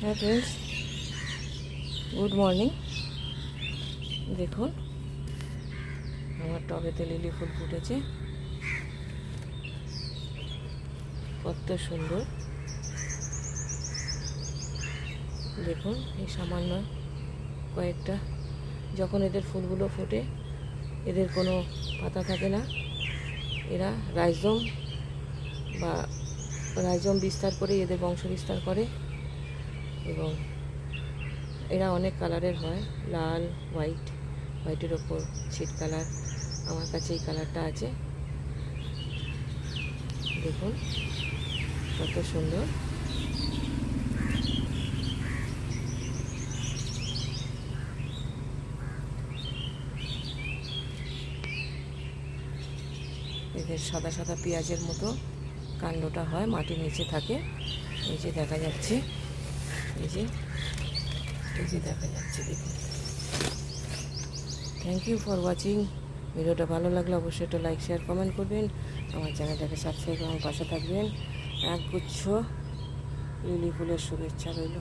হ্যাঁ friends, good morning. দেখুন আমার টবেতে লিলি ফুল ফুটেছে, কত সুন্দর। দেখুন এই সামান্য কয়েকটা, যখন এদের ফুলগুলো ফোটে এদের কোনো পাতা থাকে না, এরা রাইজোম বিস্তার করে এদের বংশ বিস্তার করে এবং এরা অনেক কালারের হয়, লাল, হোয়াইটের ওপর ছিট কালার। আমার কাছে এই কালারটা আছে। দেখুন কত সুন্দর। এদের সাদা সাদা পেঁয়াজের মতো কাণ্ডটা হয়, মাটির নিচে থাকে। এই যে দেখা যাচ্ছে, এই যে দেখা যাচ্ছে। দেখুন, থ্যাংক ইউ ফর ওয়াচিং। ভিডিওটা ভালো লাগলে অবশ্যই একটা লাইক, শেয়ার, কমেন্ট করবেন। আমার চ্যানেলটাকে সাবস্ক্রাইব করে আমার পাশে থাকবেন। একগুচ্ছ লিলি ফুলের শুভেচ্ছা রইল।